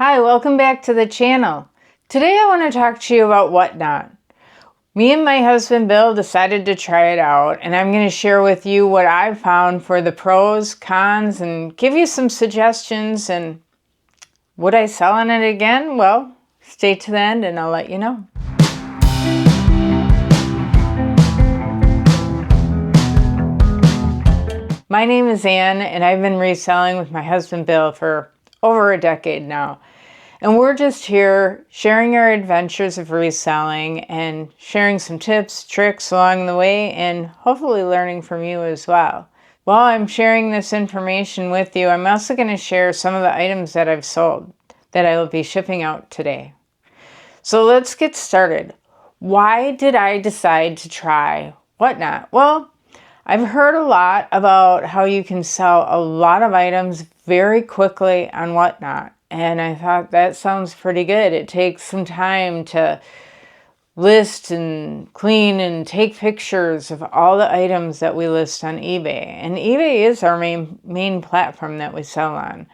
Hi, welcome back to the channel. Today I want to talk to you about Whatnot. Me and my husband Bill decided to try it out, and I'm going to share with you what I've found for the pros, cons, and give you some suggestions. And would I sell on it again? Well, stay to the end and I'll let you know. My name is Ann, and I've been reselling with my husband Bill for over a decade now. And we're just here sharing our adventures of reselling and sharing some tips, tricks along the way, and hopefully learning from you as well. While I'm sharing this information with you, I'm also going to share some of the items that I've sold that I will be shipping out today. So let's get started. Why did I decide to try Whatnot? Well, I've heard a lot about how you can sell a lot of items very quickly on Whatnot. And I thought that sounds pretty good. It takes some time to list and clean and take pictures of all the items that we list on eBay. And eBay is our main platform that we sell on.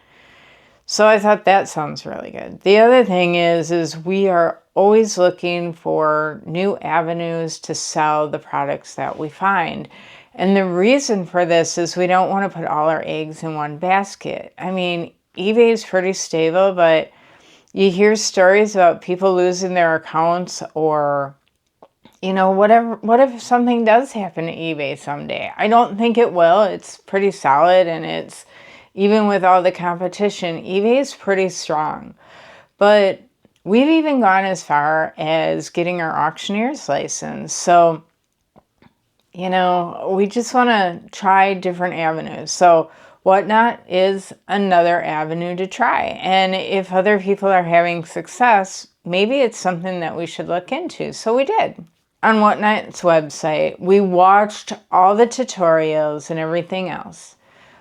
So I thought that sounds really good. The other thing is we are always looking for new avenues to sell the products that we find. And the reason for this is we don't want to put all our eggs in one basket. I mean, eBay is pretty stable, but you hear stories about people losing their accounts or, whatever. What if something does happen to eBay someday? I don't think it will. It's pretty solid, and it's, even with all the competition, eBay is pretty strong. But we've even gone as far as getting our auctioneer's license. So, we just want to try different avenues. So Whatnot is another avenue to try. And if other people are having success, maybe it's something that we should look into. So we did. On Whatnot's website, we watched all the tutorials and everything else.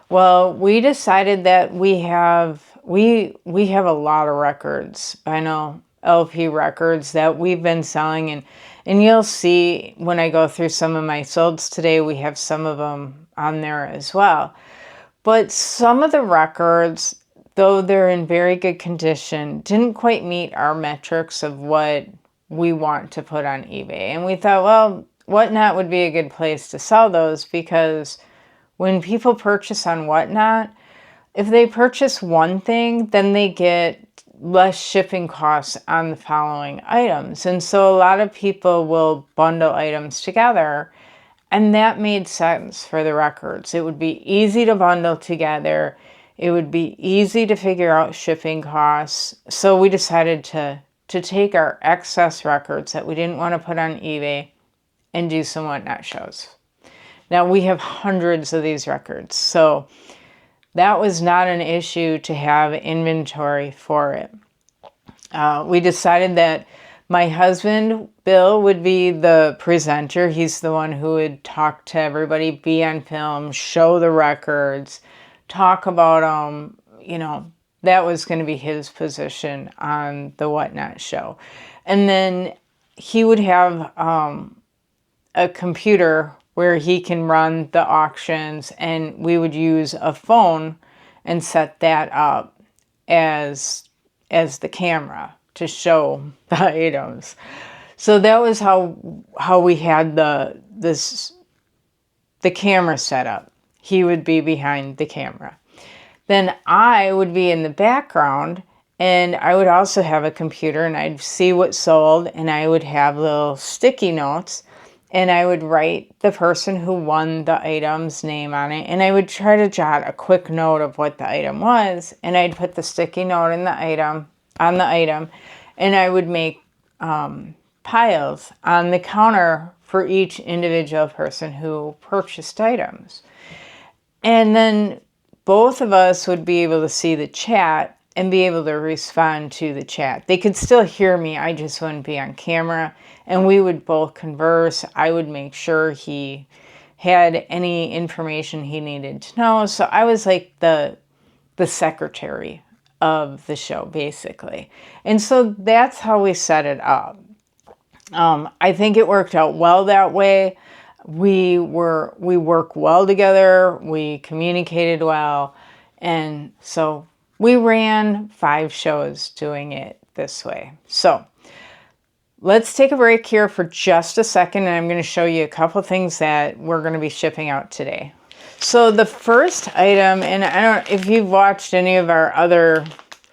Well, we decided that we have a lot of records, vinyl LP records that we've been selling, and you'll see when I go through some of my solds today, we have some of them on there as well. But some of the records, though they're in very good condition, didn't quite meet our metrics of what we want to put on eBay. And we thought, well, Whatnot would be a good place to sell those, because when people purchase on Whatnot, if they purchase one thing, then they get less shipping costs on the following items. And so a lot of people will bundle items together. And that made sense for the records. It would be easy to bundle together. It would be easy to figure out shipping costs. So we decided to take our excess records that we didn't want to put on eBay and do some Whatnot shows. Now we have hundreds of these records, so that was not an issue to have inventory for it. We decided that my husband, Bill, would be the presenter. He's the one who would talk to everybody, be on film, show the records, talk about them. That was going to be his position on the Whatnot show. And then he would have a computer where he can run the auctions, and we would use a phone and set that up as the camera to show the items. So that was how we had the camera set up. He would be behind the camera. Then I would be in the background, and I would also have a computer, and I'd see what sold, and I would have little sticky notes, and I would write the person who won the item's name on it, and I would try to jot a quick note of what the item was, and I'd put the sticky note on the item, and I would make piles on the counter for each individual person who purchased items. And then both of us would be able to see the chat and be able to respond to the chat. They could still hear me, I just wouldn't be on camera, and we would both converse. I would make sure he had any information he needed to know. So I was like the secretary of the show, basically. And so that's how we set it up. I think it worked out well that way. We work well together. We communicated well. And so We ran 5 shows doing it this way. So let's take a break here for just a second, and I'm going to show you a couple things that we're going to be shipping out today. So the first item, and I don't, if you've watched any of our other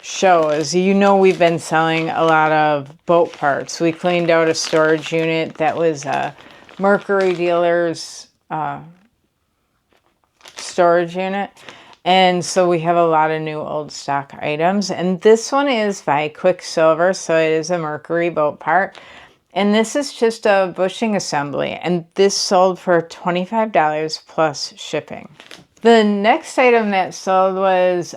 shows, you know we've been selling a lot of boat parts. We cleaned out a storage unit that was a Mercury dealer's storage unit. And so we have a lot of new old stock items. And this one is by Quicksilver, so it is a Mercury boat part. And this is just a bushing assembly. And this sold for $25 plus shipping. The next item that sold was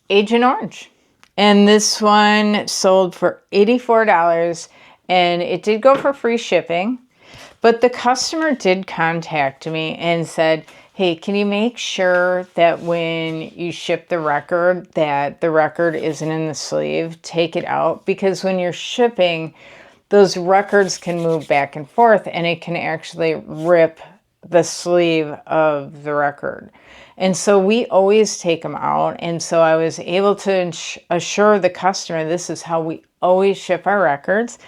Agent Orange. And this one sold for $84. And it did go for free shipping. But the customer did contact me and said, hey, can you make sure that when you ship the record, that the record isn't in the sleeve? Take it out, because when you're shipping, those records can move back and forth and it can actually rip the sleeve of the record. And so we always take them out. And so I was able to assure the customer this is how we always ship our records.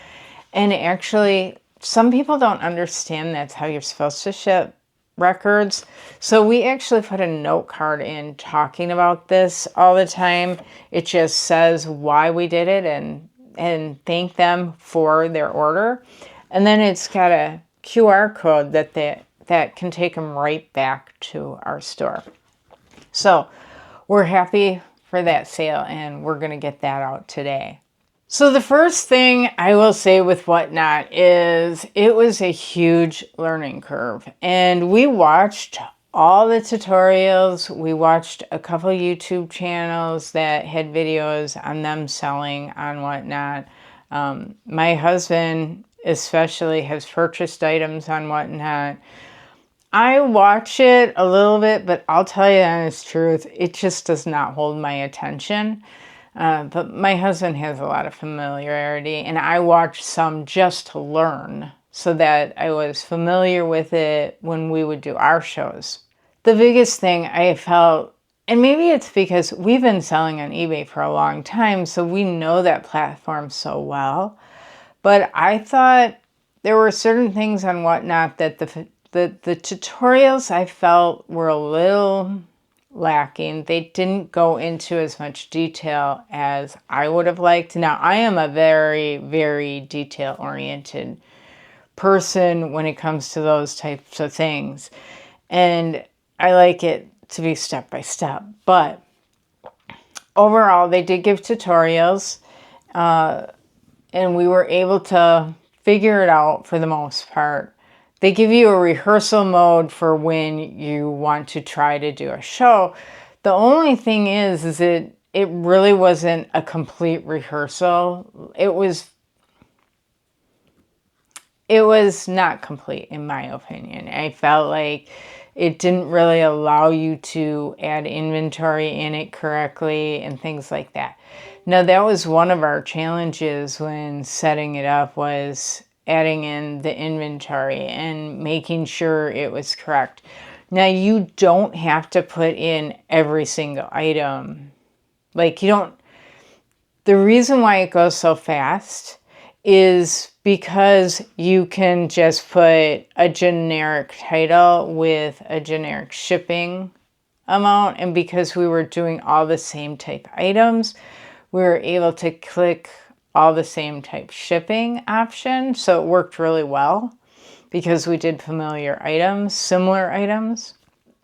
And actually, some people don't understand that's how you're supposed to ship records. So we actually put a note card in talking about this all the time. It just says why we did it and thank them for their order. And then it's got a QR code that can take them right back to our store. So we're happy for that sale, and we're going to get that out today. So the first thing I will say with Whatnot is it was a huge learning curve. And we watched all the tutorials. We watched a couple YouTube channels that had videos on them selling on Whatnot. My husband especially has purchased items on Whatnot. I watch it a little bit, but I'll tell you the honest truth, it just does not hold my attention. But my husband has a lot of familiarity, and I watched some just to learn so that I was familiar with it when we would do our shows. The biggest thing I felt, and maybe it's because we've been selling on eBay for a long time, so we know that platform so well, but I thought there were certain things on Whatnot that the tutorials I felt were a little lacking. They didn't go into as much detail as I would have liked. Now, I am a very, very detail-oriented person when it comes to those types of things. And I like it to be step by step. But overall, they did give tutorials. And we were able to figure it out for the most part. They give you a rehearsal mode for when you want to try to do a show. The only thing is it really wasn't a complete rehearsal. It was not complete, in my opinion. I felt like it didn't really allow you to add inventory in it correctly and things like that. Now, that was one of our challenges when setting it up, was adding in the inventory and making sure it was correct. Now, you don't have to put in every single item. Like, you don't. The reason why it goes so fast is because you can just put a generic title with a generic shipping amount. And because we were doing all the same type items, we were able to click all the same type shipping option. So it worked really well because we did familiar items, similar items.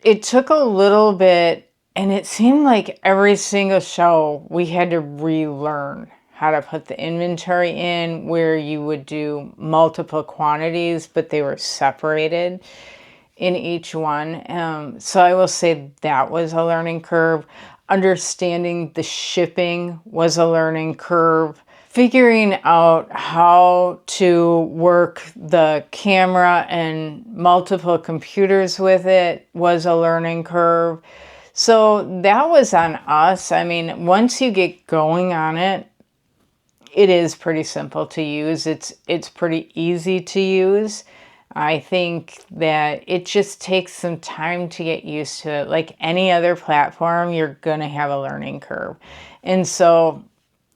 It took a little bit, and it seemed like every single show we had to relearn how to put the inventory in, where you would do multiple quantities, but they were separated in each one. So I will say that was a learning curve. Understanding the shipping was a learning curve. Figuring out how to work the camera and multiple computers with it was a learning curve. So that was on us. I mean, once you get going on it, it is pretty simple to use. It's pretty easy to use. I think that it just takes some time to get used to it. Like any other platform, you're going to have a learning curve. And so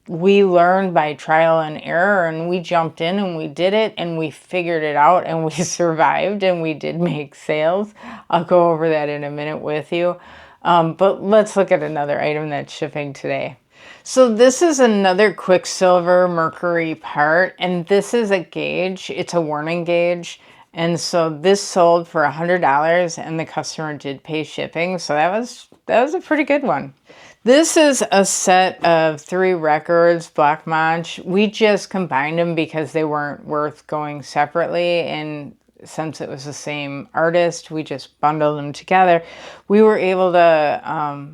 we learned by trial and error, and we jumped in and we did it and we figured it out and we survived and we did make sales. I'll go over that in a minute with you. But let's look at another item that's shipping today. So this is another Quicksilver Mercury part, and this is a gauge. It's a warning gauge. And so this sold for $100 and the customer did pay shipping. So that was a pretty good one. This is a set of 3 records, Black Manch. We just combined them because they weren't worth going separately, and since it was the same artist, we just bundled them together. We were able to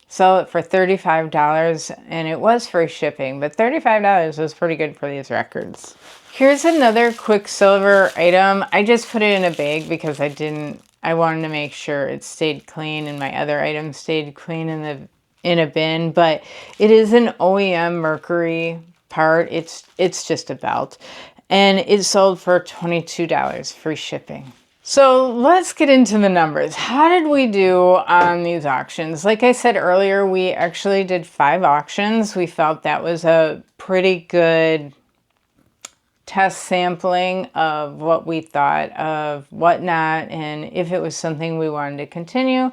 sell it for $35, and it was free shipping, but $35 was pretty good for these records. Here's another Quicksilver item. I just put it in a bag because I wanted to make sure it stayed clean and my other items stayed clean in a bin, but it is an OEM Mercury part. It's just a belt, and it sold for $22, free shipping. So let's get into the numbers. How did we do on these auctions? Like I said earlier, we actually did 5 auctions. We felt that was a pretty good test sampling of what we thought of Whatnot, and if it was something we wanted to continue,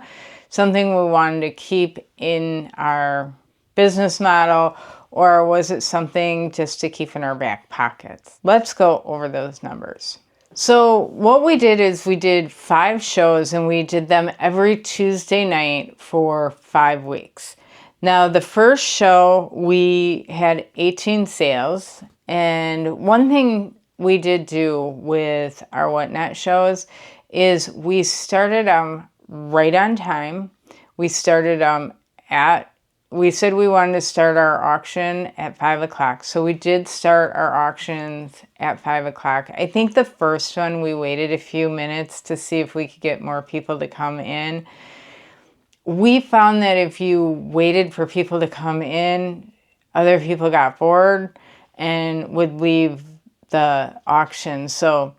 something we wanted to keep in our business model, or was it something just to keep in our back pockets? Let's go over those numbers. So what we did is we did 5 shows, and we did them every Tuesday night for 5 weeks. Now, the first show, we had 18 sales. And one thing we did do with our Whatnot shows is we started right on time. We started we said we wanted to start our auction at 5 o'clock. So we did start our auctions at 5 o'clock. I think the first one we waited a few minutes to see if we could get more people to come in. We found that if you waited for people to come in, other people got bored and would leave the auction. So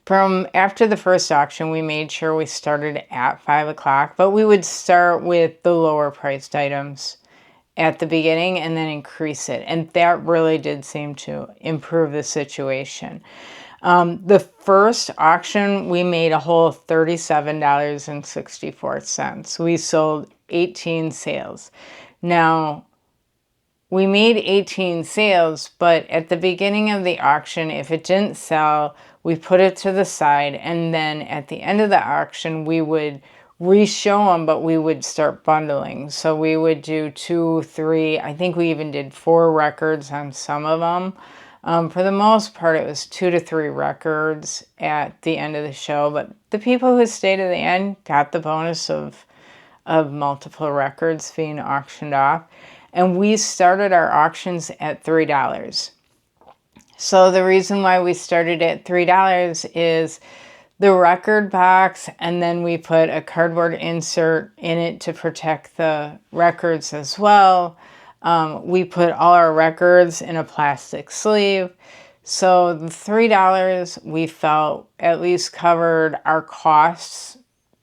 from after the first auction, we made sure we started at 5 o'clock, but we would start with the lower priced items at the beginning and then increase it. And that really did seem to improve the situation. The first auction, we made a whole $37.64. We sold 18 sales. Now, we made 18 sales, but at the beginning of the auction, if it didn't sell, we put it to the side, and then at the end of the auction, we would re-show them, but we would start bundling. So we would do 2, 3, I think we even did 4 records on some of them. For the most part, it was 2 to 3 records at the end of the show, but the people who stayed at the end got the bonus of multiple records being auctioned off. And we started our auctions at $3. So the reason why we started at $3 is the record box, and then we put a cardboard insert in it to protect the records as well. We put all our records in a plastic sleeve. So the $3 we felt at least covered our costs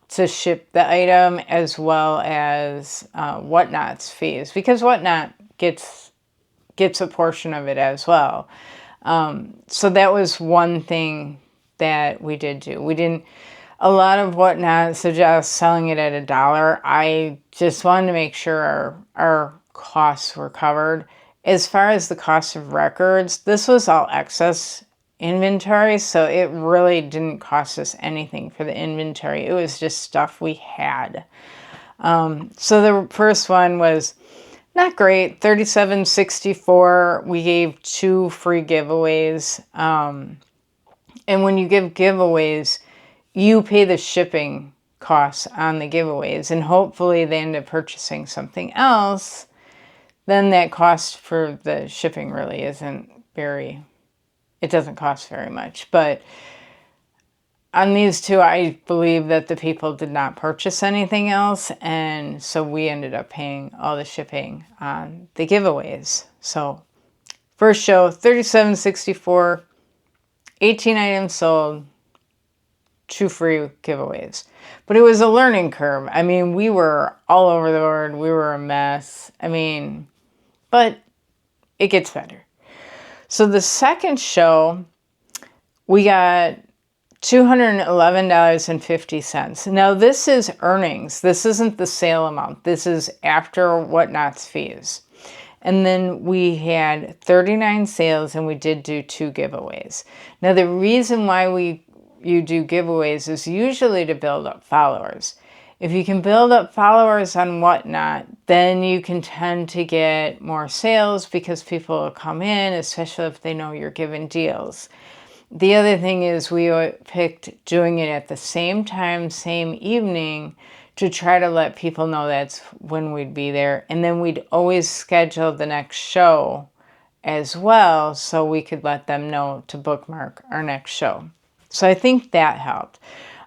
to ship the item, as well as Whatnot's fees, because Whatnot gets a portion of it as well. So that was one thing that we did do. We didn't, a lot of Whatnot suggests selling it at $1. I just wanted to make sure our costs were covered. As far as the cost of records, this was all excess inventory, so it really didn't cost us anything for the inventory. It was just stuff we had. So the first one was not great, $37.64. We gave 2 free giveaways. And when you give giveaways, you pay the shipping costs on the giveaways, and hopefully they end up purchasing something else. Then that cost for the shipping really isn't it doesn't cost very much. But on these 2, I believe that the people did not purchase anything else, and so we ended up paying all the shipping on the giveaways. So first show, $37.64, 18 items sold, 2 free giveaways. But it was a learning curve. I mean, we were all over the board. We were a mess. I mean, but it gets better. So the second show, we got $211.50. Now this is earnings. This isn't the sale amount. This is after Whatnot's fees. And then we had 39 sales and we did do 2 giveaways. Now the reason why you do giveaways is usually to build up followers. If you can build up followers on Whatnot, then you can tend to get more sales because people will come in, especially if they know you're giving deals. The other thing is we picked doing it at the same time, same evening, to try to let people know that's when we'd be there. And then we'd always schedule the next show as well so we could let them know to bookmark our next show. So I think that helped.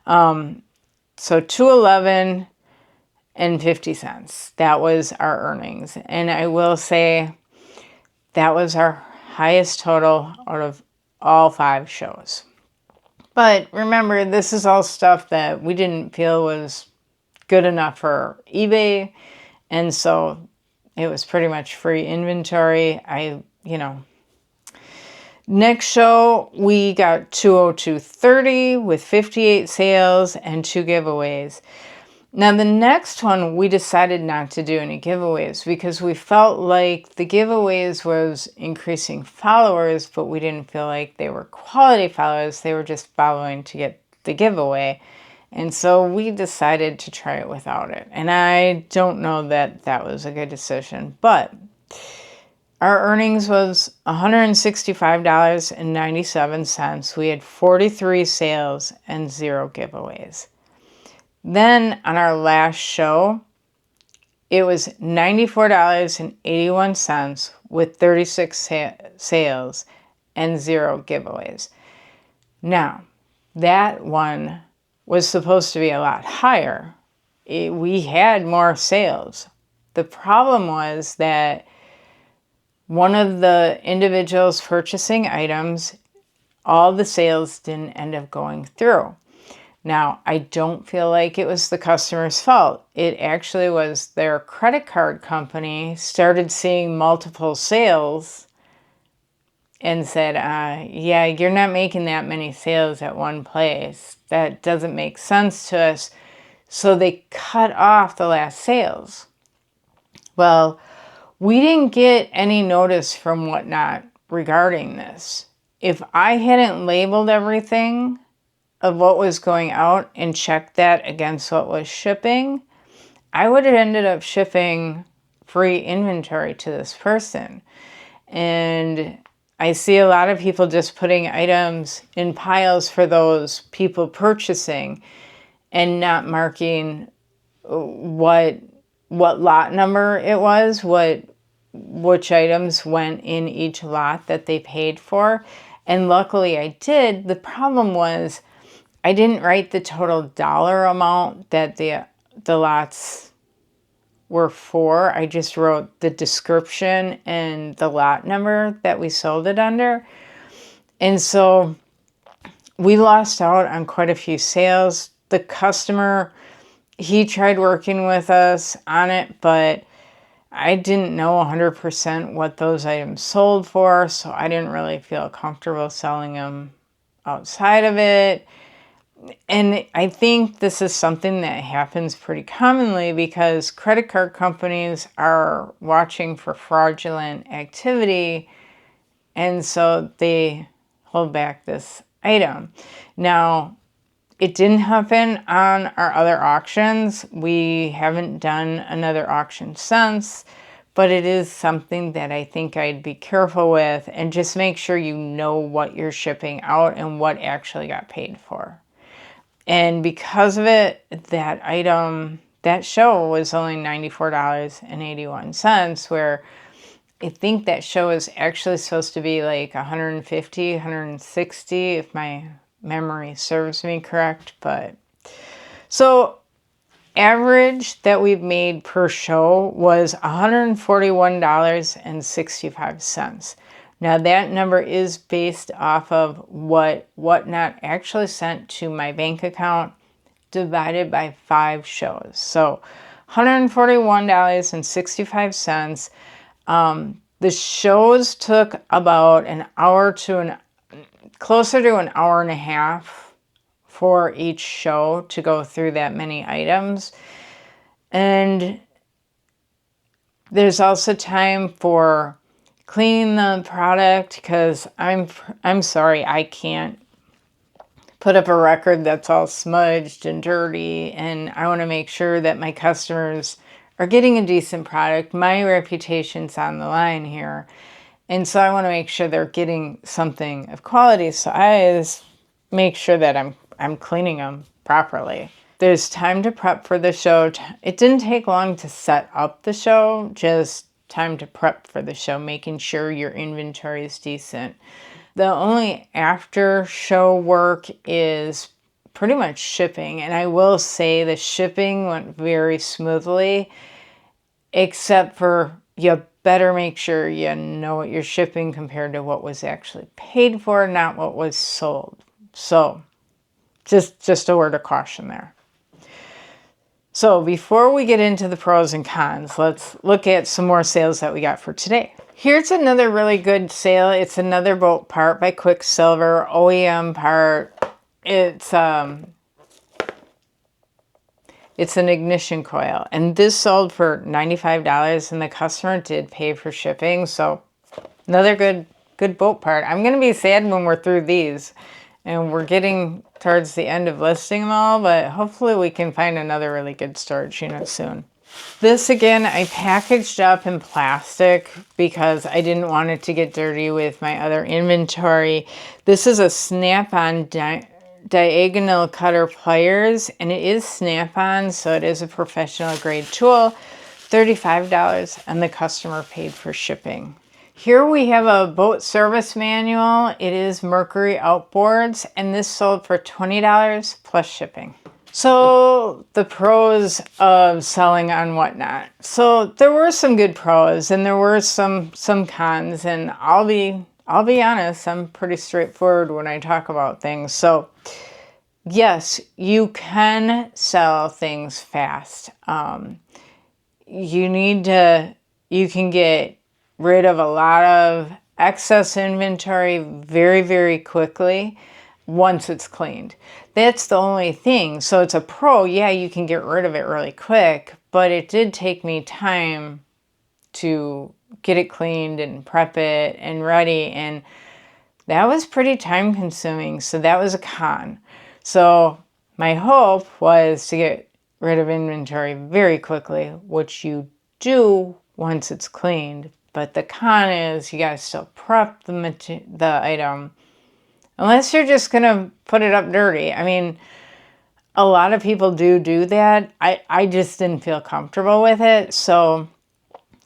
So $211.50. That was our earnings. And I will say that was our highest total out of all 5 shows. But remember, this is all stuff that we didn't feel was good enough for eBay. And so it was pretty much free inventory. Next show, we got $202.30 with 58 sales and 2 giveaways. Now the next one, we decided not to do any giveaways because we felt like the giveaways was increasing followers, but we didn't feel like they were quality followers. They were just following to get the giveaway. And so we decided to try it without it. And I don't know that that was a good decision, but our earnings was $165.97. We had 43 sales and 0 giveaways. Then on our last show, it was $94.81 with 36 sales and 0 giveaways. Now, that one was supposed to be a lot higher. We had more sales. The problem was that one of the individuals purchasing items, all the sales didn't end up going through. Now, I don't feel like it was the customer's fault. It actually was their credit card company started seeing multiple sales and said, yeah, you're not making that many sales at one place. That doesn't make sense to us. So they cut off the last sales. Well, we didn't get any notice from Whatnot regarding this. If I hadn't labeled everything of what was going out and checked that against what was shipping, I would have ended up shipping free inventory to this person. And I see a lot of people just putting items in piles for those people purchasing and not marking what lot number it was, which items went in each lot that they paid for. And luckily I did. The problem was I didn't write the total dollar amount that the lots were for. I just wrote the description and the lot number that we sold it under. And so we lost out on quite a few sales. The customer, he tried working with us on it, but I didn't know 100% what those items sold for, so I didn't really feel comfortable selling them outside of it. And I think this is something that happens pretty commonly because credit card companies are watching for fraudulent activity, and so they hold back this item. Now, it didn't happen on our other auctions. We haven't done another auction since, but it is something that I think I'd be careful with and just make sure you know what you're shipping out and what actually got paid for. And because of it, that item, that show was only $94.81, where I think that show is actually supposed to be like $150, $160, if my memory serves me correct. But so average that we've made per show was $141.65. Now that number is based off of whatnot actually sent to my bank account divided by 5 shows. So $141.65. The shows took about an hour to closer to an hour and a half for each show to go through that many items. And there's also time for cleaning the product, because I'm sorry, I can't put up a record that's all smudged and dirty, and I want to make sure that my customers are getting a decent product. My reputation's on the line here, and so I want to make sure they're getting something of quality. So I always make sure that I'm cleaning them properly. There's time to prep for the show. It didn't take long to set up the show, just time to prep for the show, making sure your inventory is decent. The only after show work is pretty much shipping. And I will say the shipping went very smoothly, except for you better make sure you know what you're shipping compared to what was actually paid for, not what was sold. So just a word of caution there. So before we get into the pros and cons, let's look at some more sales that we got for today. Here's another really good sale. It's another boat part by Quicksilver, OEM part. It's an ignition coil, and this sold for $95, and the customer did pay for shipping. So another good boat part. I'm going to be sad when we're through these, and we're getting towards the end of listing them all, but hopefully we can find another really good storage unit soon. This again, I packaged up in plastic because I didn't want it to get dirty with my other inventory. This is a snap-on diagonal cutter pliers, and it is snap-on, so it is a professional grade tool. $35, and the customer paid for shipping. Here we have a boat service manual. It is Mercury Outboards, and this sold for $20 plus shipping. So the pros of selling on Whatnot. So there were some good pros, and there were some cons, and I'll be honest, I'm pretty straightforward when I talk about things. So yes, you can sell things fast. You can get rid of a lot of excess inventory very, very quickly once it's cleaned. That's the only thing. So it's a pro. Yeah, you can get rid of it really quick, but it did take me time to get it cleaned and prep it and ready, and that was pretty time consuming. So that was a con. So my hope was to get rid of inventory very quickly, which you do once it's cleaned. But the con is you gotta still prep the item, unless you're just gonna put it up dirty. I mean, a lot of people do that. I just didn't feel comfortable with it. So,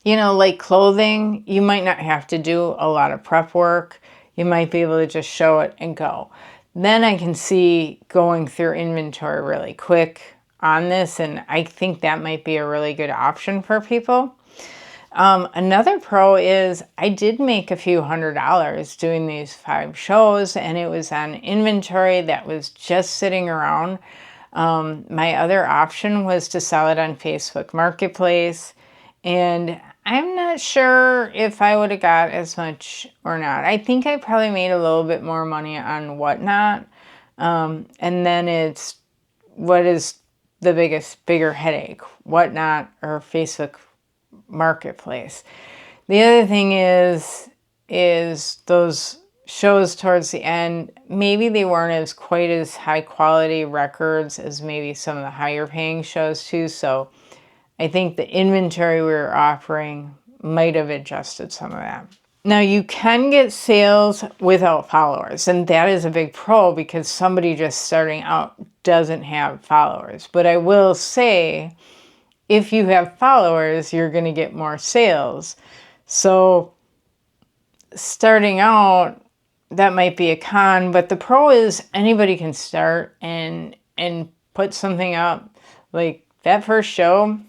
like clothing, you might not have to do a lot of prep work. You might be able to just show it and go. Then I can see going through inventory really quick on this, and I think that might be a really good option for people. Another pro is I did make a few $100s doing these 5 shows, and it was on inventory that was just sitting around. My other option was to sell it on Facebook Marketplace, and I'm not sure if I would have got as much or not. I think I probably made a little bit more money on Whatnot. And then it's what is the bigger headache, Whatnot or Facebook Marketplace. The other thing is those shows towards the end, maybe they weren't as quite as high quality records as maybe some of the higher paying shows too. So I think the inventory we were offering might have adjusted some of that. Now you can get sales without followers, and that is a big pro because somebody just starting out doesn't have followers. But I will say, if you have followers, you're going to get more sales. So starting out, that might be a con, but the pro is anybody can start and put something up. Like that first show,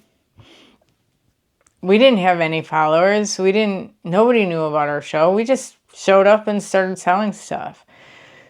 we didn't have any followers. Nobody knew about our show. We just showed up and started selling stuff.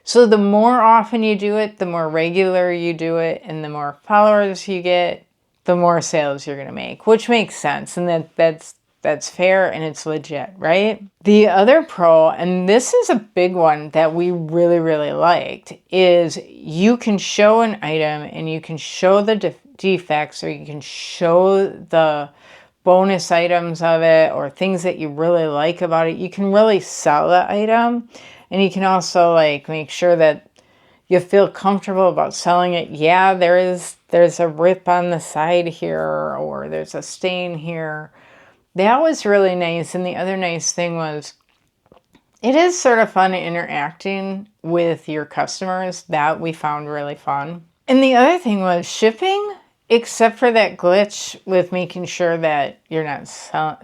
So the more often you do it, the more regular you do it, and the more followers you get, the more sales you're going to make, which makes sense. And that's fair and it's legit, right? The other pro, and this is a big one that we really, really liked, is you can show an item and you can show the defects, or you can show the bonus items of it or things that you really like about it. You can really sell the item, and you can also like make sure that you feel comfortable about selling it. Yeah, there's a rip on the side here, or there's a stain here. That was really nice. And the other nice thing was, it is sort of fun interacting with your customers. That we found really fun. And the other thing was shipping, except for that glitch with making sure that you're not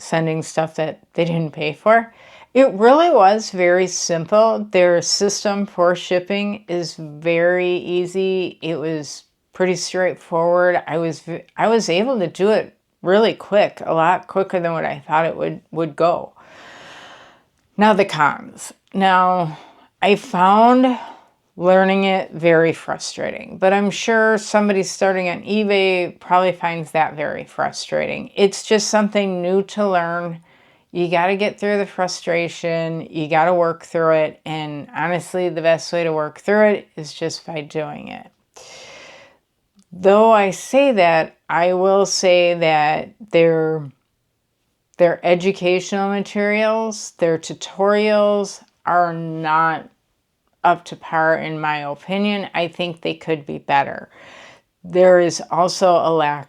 sending stuff that they didn't pay for. It really was very simple. Their system for shipping is very easy. It was pretty straightforward. I was able to do it really quick, a lot quicker than what I thought it would go. Now the cons. Now I found learning it very frustrating, but I'm sure somebody starting on eBay probably finds that very frustrating. It's just something new to learn. You got to get through the frustration. You got to work through it. And honestly, the best way to work through it is just by doing it. Though I say that, I will say that their educational materials, their tutorials are not up to par in my opinion. I think they could be better. There is also a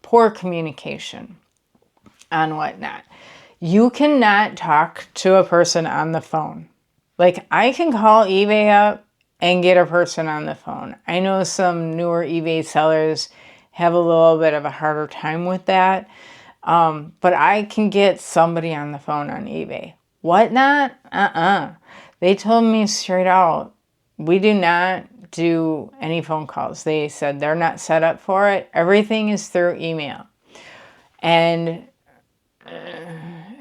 poor communication on whatnot. You cannot talk to a person on the phone. Like, I can call eBay up and get a person on the phone. I know some newer eBay sellers have a little bit of a harder time with that. But I can get somebody on the phone on eBay. Whatnot? They told me straight out, we do not do any phone calls. They said they're not set up for it. Everything is through email. And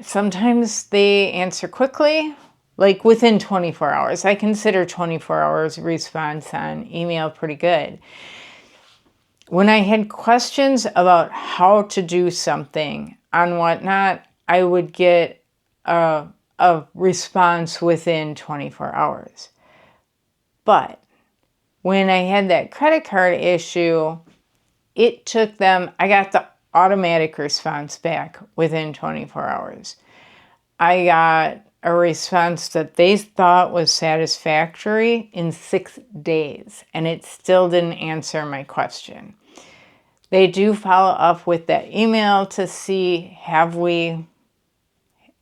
sometimes they answer quickly, like within 24 hours. I consider 24 hours response on email pretty good. When I had questions about how to do something on Whatnot, I would get a response within 24 hours. But when I had that credit card issue, it took them, I got the automatic response back within 24 hours. I got a response that they thought was satisfactory in 6 days, and it still didn't answer my question. They do follow up with that email to see,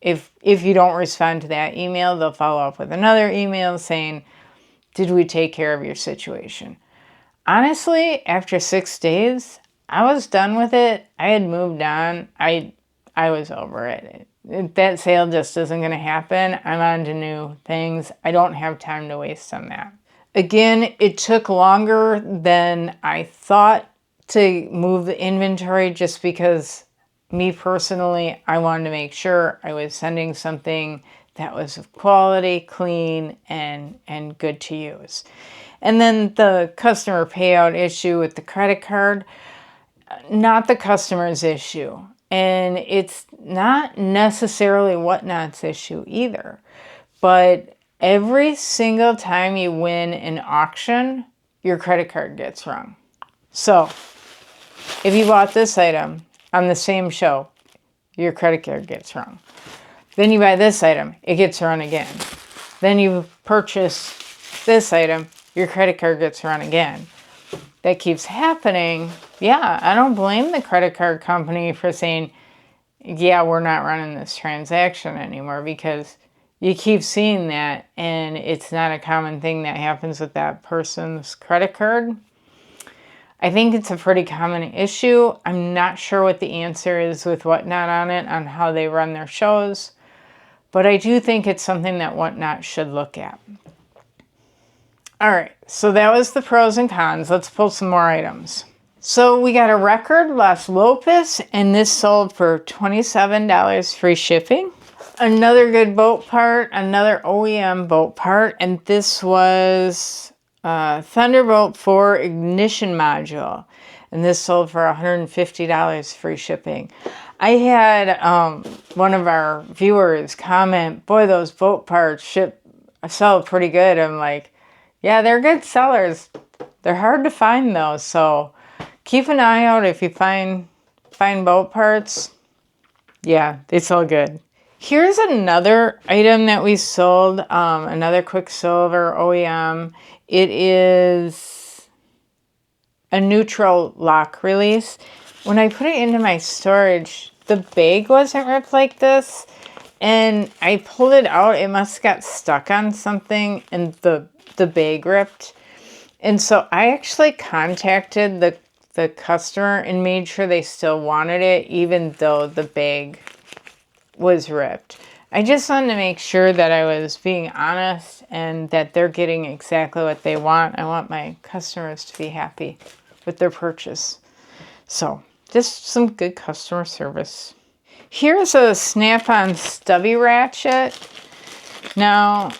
if you don't respond to that email, they'll follow up with another email saying, did we take care of your situation? Honestly, after 6 days, I was done with it. I had moved on. I was over it. That sale just isn't going to happen. I'm on to new things. I don't have time to waste on that. Again, it took longer than I thought to move the inventory, just because me personally, I wanted to make sure I was sending something that was of quality, clean, and good to use. And then the customer payout issue with the credit card, not the customer's issue. And it's not necessarily Whatnot's issue either. But every single time you win an auction, your credit card gets rung. So if you bought this item on the same show, your credit card gets rung. Then you buy this item, it gets run again. Then you purchase this item, your credit card gets run again. That keeps happening. Yeah, I don't blame the credit card company for saying, yeah, we're not running this transaction anymore, because you keep seeing that, and it's not a common thing that happens with that person's credit card. I think it's a pretty common issue. I'm not sure what the answer is with Whatnot on it, on how they run their shows, but I do think it's something that Whatnot should look at. All right, so that was the pros and cons. Let's pull some more items. So we got a record Las Lopez, and this sold for $27 free shipping. Another good boat part, another OEM boat part, and this was Thunderbolt 4 ignition module. And this sold for $150 free shipping. I had one of our viewers comment, boy, those boat parts sell pretty good. I'm like, yeah, they're good sellers. They're hard to find though, so keep an eye out if you find boat parts. Yeah, they sell good. Here's another item that we sold, another Quicksilver OEM. It is a neutral lock release. When I put it into my storage, the bag wasn't ripped like this, and I pulled it out. It must have got stuck on something, and the bag ripped. And so I actually contacted the customer and made sure they still wanted it, even though the bag was ripped. I just wanted to make sure that I was being honest and that they're getting exactly what they want. I want my customers to be happy with their purchase. So just some good customer service. Here's a Snap-on stubby ratchet. Now,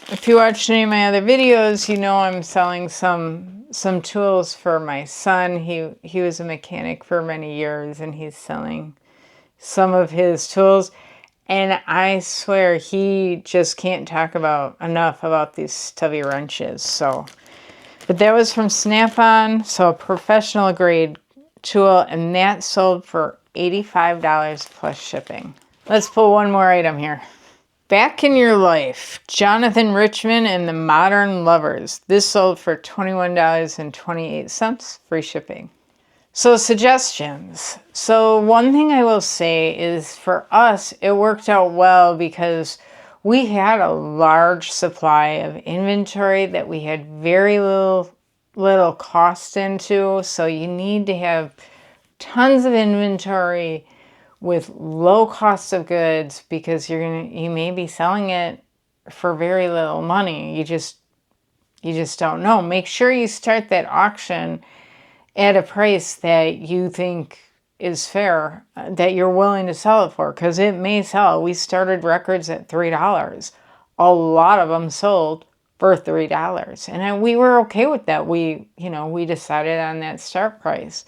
if you watched any of my other videos, you know I'm selling some tools for my son. He was a mechanic for many years, and he's selling some of his tools. And I swear he just can't talk enough about these stubby wrenches. So, but that was from Snap-on, so a professional grade tool, and that sold for $85 plus shipping. Let's pull one more item here. Back in Your Life, Jonathan Richman and the Modern Lovers. This sold for $21.28, free shipping. So suggestions. So one thing I will say is for us, it worked out well because we had a large supply of inventory that we had very little cost into. So you need to have tons of inventory with low cost of goods because you may be selling it for very little money. You just don't know. Make sure you start that auction at a price that you think is fair, that you're willing to sell it for, because it may sell. We started records at $3. A lot of them sold for $3, and we were okay with that. We decided on that start price.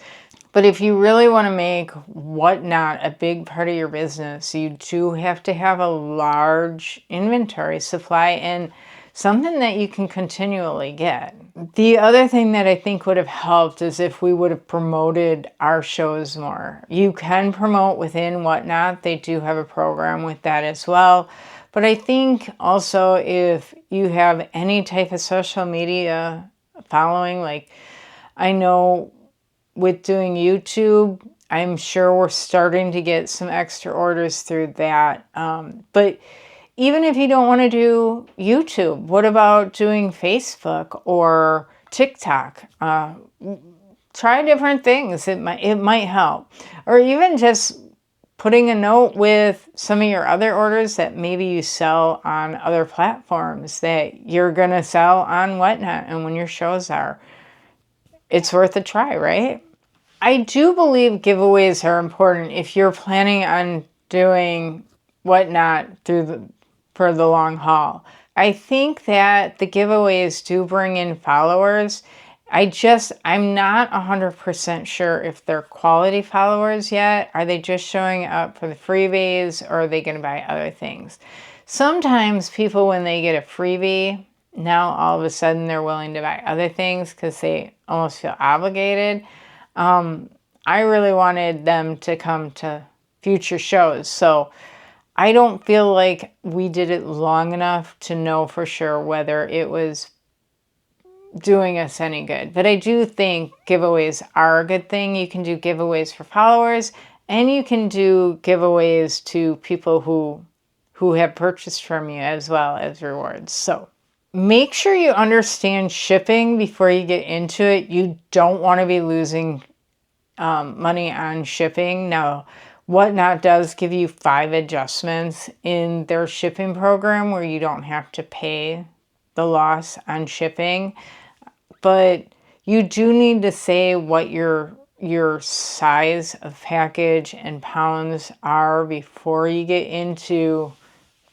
But if you really want to make Whatnot a big part of your business, you do have to have a large inventory supply and something that you can continually get. The other thing that I think would have helped is if we would have promoted our shows more. You can promote within Whatnot. They do have a program with that as well. But I think also if you have any type of social media following, like I know with doing YouTube, I'm sure we're starting to get some extra orders through that. But even if you don't want to do YouTube, what about doing Facebook or TikTok? Try different things. It might help. Or even just putting a note with some of your other orders that maybe you sell on other platforms that you're going to sell on Whatnot and when your shows are. It's worth a try, right? I do believe giveaways are important if you're planning on doing Whatnot for the long haul. I think that the giveaways do bring in followers. I'm not 100% sure if they're quality followers yet. Are they just showing up for the freebies or are they going to buy other things? Sometimes people, when they get a freebie, now all of a sudden they're willing to buy other things because they almost feel obligated. I really wanted them to come to future shows, so I don't feel like we did it long enough to know for sure whether it was doing us any good. But I do think giveaways are a good thing. You can do giveaways for followers, and you can do giveaways to people who have purchased from you as well as rewards. So make sure you understand shipping before you get into it. You don't want to be losing money on shipping. Now, Whatnot does give you 5 adjustments in their shipping program where you don't have to pay the loss on shipping. But you do need to say what your size of package and pounds are before you get into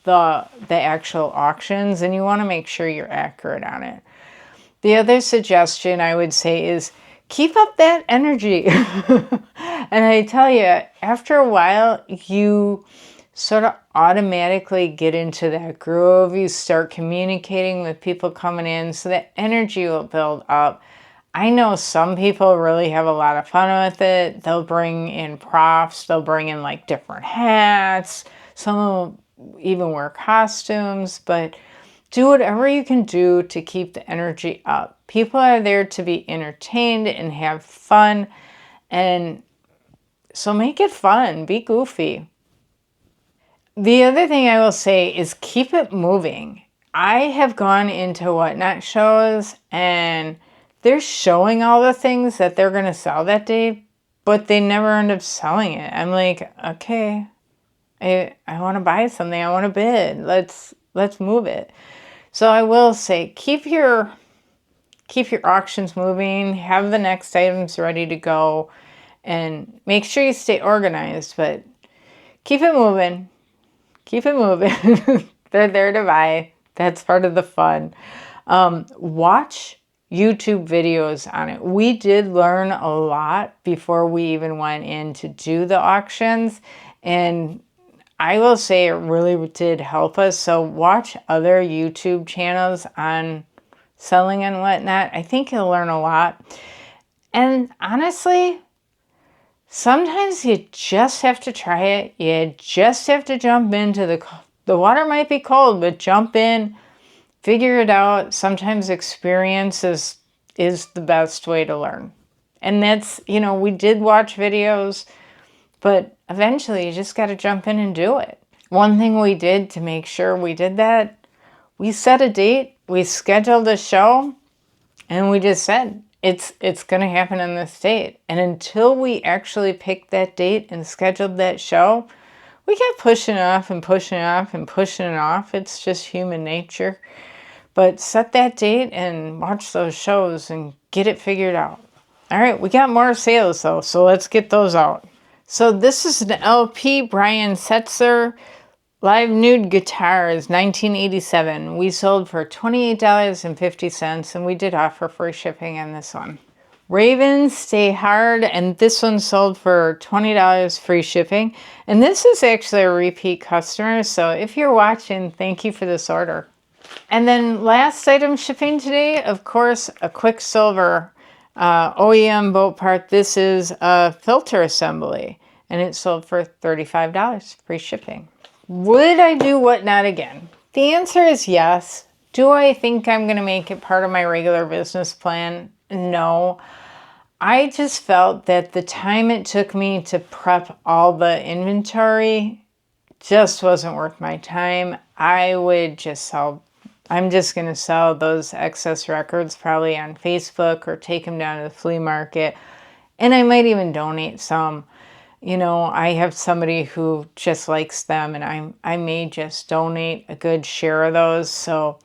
the actual auctions, and you want to make sure you're accurate on it. The other suggestion I would say is keep up that energy. And I tell you, after a while, you sort of automatically get into that groove. You start communicating with people coming in, so that energy will build up. I know some people really have a lot of fun with it. They'll bring in props, they'll bring in like different hats, some will even wear costumes, but do whatever you can do to keep the energy up. People are there to be entertained and have fun, and so make it fun, be goofy. The other thing I will say is keep it moving. I have gone into Whatnot shows and they're showing all the things that they're going to sell that day, but they never end up selling it. I'm like, okay, I want to buy something. I want to bid. Let's move it. So I will say keep your auctions moving, have the next items ready to go, and make sure you stay organized, but keep it moving. Keep it moving. They're there to buy. That's part of the fun. Watch YouTube videos on it. We did learn a lot before we even went in to do the auctions, and I will say it really did help us. So watch other YouTube channels on selling and whatnot. I think you'll learn a lot. And honestly, sometimes you just have to try it. You just have to jump into the water might be cold, but jump in, figure it out. Sometimes experience is the best way to learn. And that's, we did watch videos, but eventually you just got to jump in and do it. One thing we did to make sure we did that, we set a date, we scheduled a show, and we just said, it's going to happen in this date. And until we actually picked that date and scheduled that show, we kept pushing it off and pushing it off and pushing it off. It's just human nature. But set that date and watch those shows and get it figured out. All right, we got more sales though, so let's get those out. So this is an LP Brian Setzer Live Nude Guitars, 1987. We sold for $28.50, and we did offer free shipping on this one. Ravens Stay Hard, and this one sold for $20 free shipping. And this is actually a repeat customer, so if you're watching, thank you for this order. And then last item shipping today, of course, a Quicksilver OEM boat part. This is a filter assembly, and it sold for $35 free shipping. Would I do Whatnot again? The answer is yes. Do I think I'm going to make it part of my regular business plan? No. I just felt that the time it took me to prep all the inventory just wasn't worth my time. I'm just going to sell those excess records probably on Facebook or take them down to the flea market. And I might even donate some. I have somebody who just likes them, and I may just donate a good share of those. So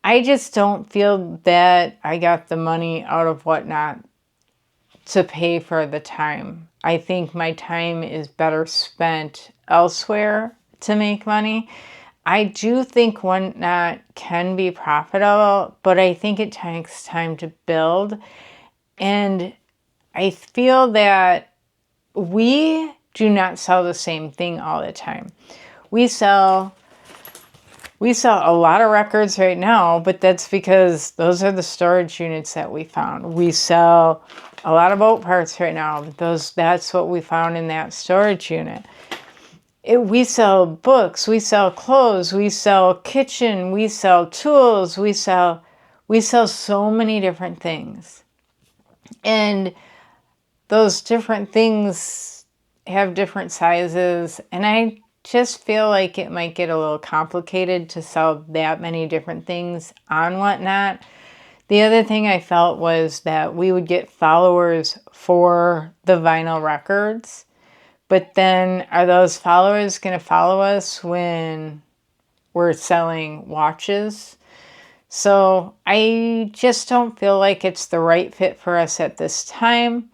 I just don't feel that I got the money out of Whatnot to pay for the time. I think my time is better spent elsewhere to make money. I do think Whatnot can be profitable, but I think it takes time to build. And I feel that we do not sell the same thing all the time. We sell a lot of records right now, but that's because those are the storage units that we found. We sell a lot of boat parts right now. That's what we found in that storage unit. We sell books, we sell clothes, we sell kitchen, we sell tools, we sell so many different things. And those different things have different sizes, and I just feel like it might get a little complicated to sell that many different things on Whatnot. The other thing I felt was that we would get followers for the vinyl records, but then are those followers going to follow us when we're selling watches? So I just don't feel like it's the right fit for us at this time.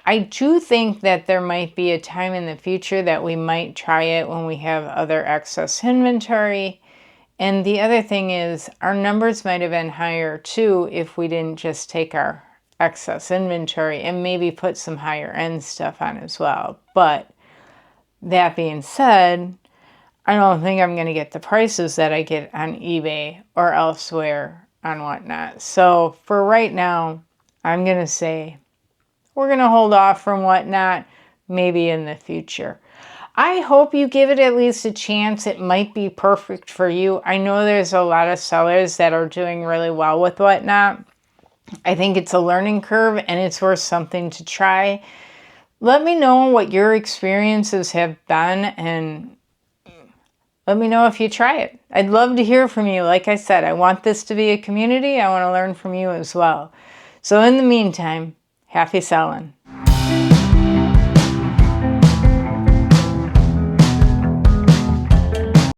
I do think that there might be a time in the future that we might try it when we have other excess inventory. And the other thing is our numbers might have been higher too if we didn't just take our excess inventory and maybe put some higher end stuff on as well. But that being said, I don't think I'm going to get the prices that I get on eBay or elsewhere on whatnot. So for right now, I'm going to say we're going to hold off from whatnot, maybe in the future. I hope you give it at least a chance. It might be perfect for you. I know there's a lot of sellers that are doing really well with whatnot. I think it's a learning curve and it's worth something to try. Let me know what your experiences have been and let me know if you try it. I'd love to hear from you. Like I said, I want this to be a community. I want to learn from you as well. So in the meantime, happy selling.